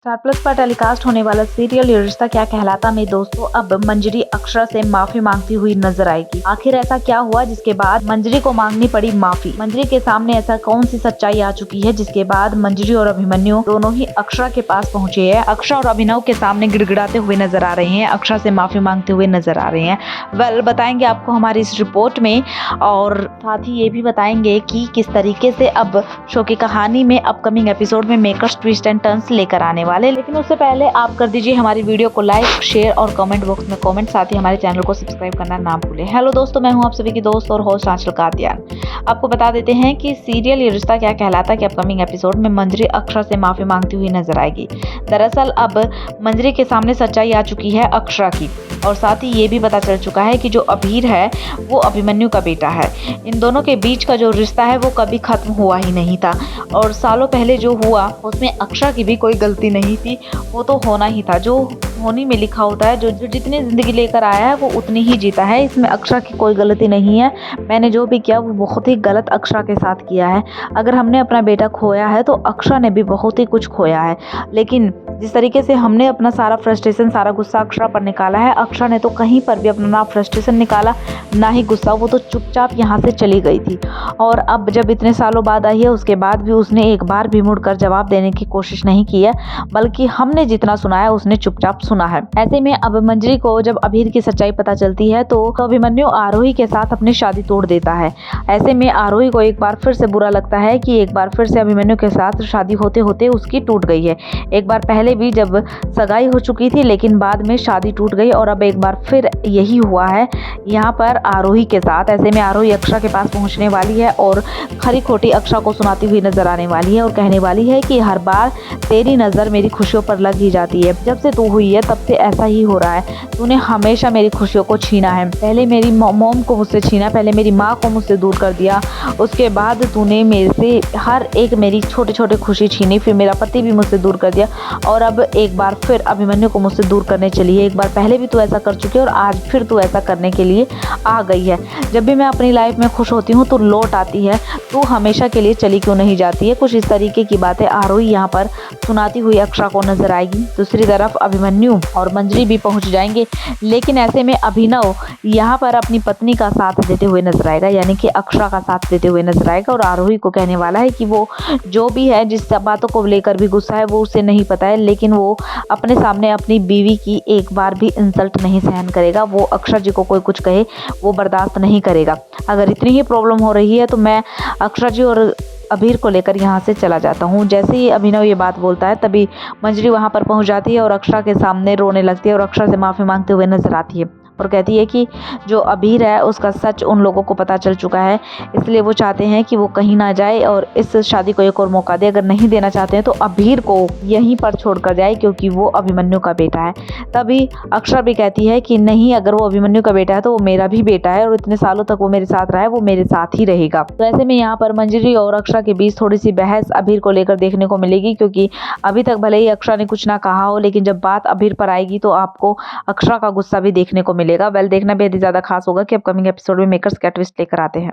Star plus पर telecast होने वाला सीरियल ये रिश्ता क्या कहलाता में दोस्तों अब मंजरी अक्षरा से माफी मांगती हुई नजर आएगी। आखिर ऐसा क्या हुआ जिसके बाद मंजरी को मांगनी पड़ी माफी? मंजरी के सामने ऐसा कौन सी सच्चाई आ चुकी है जिसके बाद मंजरी और अभिमन्यु दोनों ही अक्षरा के पास पहुंचे हैं? अक्षरा और अभिनव के सामने गिड़गिड़ाते हुए नजर आ रहे हैं, अक्षरा से माफी मांगते हुए नजर आ रहे हैं। वेल, बताएंगे आपको हमारी इस रिपोर्ट में, और साथ ही ये भी बताएंगे कि किस तरीके से अब शो की कहानी में अपकमिंग एपिसोड में मेकर्स ट्विस्ट एंड टर्न्स लेकर आने वाले। लेकिन उससे पहले आप कर दीजिए हमारी वीडियो को लाइक, शेयर और कमेंट बॉक्स में कमेंट, साथ ही हमारे चैनल को सब्सक्राइब करना ना भूलें। हेलो दोस्तों, मैं हूं आप सभी की दोस्त और होस्ट आंचल कादियान। आपको बता देते हैं कि सीरियल ये रिश्ता क्या कहलाता कि अपकमिंग एपिसोड में मंजरी अक्षरा से माफी मांगती हुई नजर आएगी। दरअसल अब मंजरी के सामने सच्चाई आ चुकी है अक्षरा की, और साथ ही ये भी पता चल चुका है कि जो अभीर है वो अभिमन्यु का बेटा है। इन दोनों के बीच का जो रिश्ता है वो कभी खत्म हुआ ही नहीं था, और सालों पहले जो हुआ उसमें अक्षरा की भी कोई गलती नहीं थी। वो तो होना ही था, जो होनी में लिखा होता है, जो जितनी जिंदगी लेकर आया है वो उतनी ही जीता है। इसमें अक्षरा की कोई गलती नहीं है। मैंने जो भी किया वो बहुत ही गलत अक्षरा के साथ किया है। अगर हमने अपना बेटा खोया है तो अक्षरा ने भी बहुत ही कुछ खोया है। लेकिन जिस तरीके से हमने अपना सारा फ्रस्ट्रेशन, सारा गुस्सा अक्षरा पर निकाला है, अक्षरा ने तो कहीं पर भी अपना ना फ्रस्ट्रेशन निकाला ना ही गुस्सा। वो तो चुपचाप यहाँ से चली गई थी, और अब जब इतने सालों बाद आई है उसके बाद भी उसने एक बार भी मुड़कर जवाब देने की कोशिश नहीं की है, बल्कि हमने जितना सुना है उसने चुपचाप सुना है। ऐसे में अब मंजरी को जब अभीर की सच्चाई पता चलती है तो अभिमन्यु आरोही के साथ अपनी शादी तोड़ देता है। ऐसे में आरोही को एक बार फिर से बुरा लगता है कि एक बार फिर से अभिमन्यु के साथ शादी होते होते उसकी टूट गई है। एक बार पहले भी जब सगाई हो चुकी थी, लेकिन बाद में शादी टूट गई, और अब एक बार फिर यही हुआ है यहाँ पर आरोही के साथ। ऐसे में आरोही अक्षरा के पास पहुँचने वाली है और खरी खोटी अक्षरा को सुनाती हुई नजर आने वाली है, और कहने वाली है कि हर बार तेरी नज़र मेरी खुशियों पर लग ही जाती है। जब से तू हुई है तब से ऐसा ही हो रहा है। तूने हमेशा मेरी खुशियों को छीना है। पहले मेरी मॉम को मुझसे छीना, पहले मेरी माँ को मुझसे दूर कर दिया, उसके बाद तूने मेरे से हर एक मेरी छोटे छोटे खुशी छीनी, फिर मेरा पति भी मुझसे दूर कर दिया, और अब एक बार फिर अभिमन्यु को मुझसे दूर करने चली है। एक बार पहले भी तू ऐसा कर चुकी है और आज फिर तू ऐसा करने के लिए आ गई है। जब भी मैं अपनी लाइफ में खुश होती हूँ तो लौट आती है, तू हमेशा के लिए चली क्यों नहीं जाती है? कुछ इस तरीके की बातें आरोही यहाँ पर सुनाती हुई अक्षरा को नजर आएगी। दूसरी तरफ अभिमन्यु और मंजरी भी पहुंच जाएंगे, लेकिन ऐसे में अभिनव यहाँ पर अपनी पत्नी का साथ देते हुए नजर आएगा, यानी कि अक्षरा का साथ देते हुए नजर आएगा, और आरोही को कहने वाला है कि वो जो भी है, जिस बातों को लेकर भी गुस्सा है, वो उसे नहीं पता है, लेकिन वो अपने सामने अपनी बीवी की एक बार भी इंसल्ट नहीं सहन करेगा। वो अक्षरा जी को कोई कुछ कहे वो बर्दाश्त नहीं करेगा। अगर इतनी ही प्रॉब्लम हो रही है तो मैं अक्षरा जी और अभीर को लेकर यहाँ से चला जाता हूँ। जैसे ही अभिनव ये बात बोलता है तभी मंजरी वहाँ पर पहुँच जाती है और अक्षरा के सामने रोने लगती है, और अक्षरा से माफ़ी मांगते हुए नजर आती है, और कहती है कि जो अभीर है उसका सच उन लोगों को पता चल चुका है, इसलिए वो चाहते हैं कि वो कहीं ना जाए और इस शादी को एक और मौका दे। अगर नहीं देना चाहते हैं तो अभीर को यहीं पर छोड़कर जाए, क्योंकि वो अभिमन्यु का बेटा है। तभी अक्षरा भी कहती है कि नहीं, अगर वो अभिमन्यु का बेटा है तो वो मेरा भी बेटा है, और इतने सालों तक वो मेरे साथ रहा है, वो मेरे साथ ही रहेगा। तो ऐसे में यहाँ पर मंजरी और अक्षरा के बीच थोड़ी सी बहस अभीर को लेकर देखने को मिलेगी, क्योंकि अभी तक भले ही अक्षरा ने कुछ ना कहा हो, लेकिन जब बात अभीर पर आएगी तो आपको अक्षरा का गुस्सा भी देखने को मिलेगा। वेल, देखना बेहद ही ज्यादा खास होगा कि अपकमिंग एपिसोड में मेकर्स क्या ट्विस्ट लेकर आते हैं।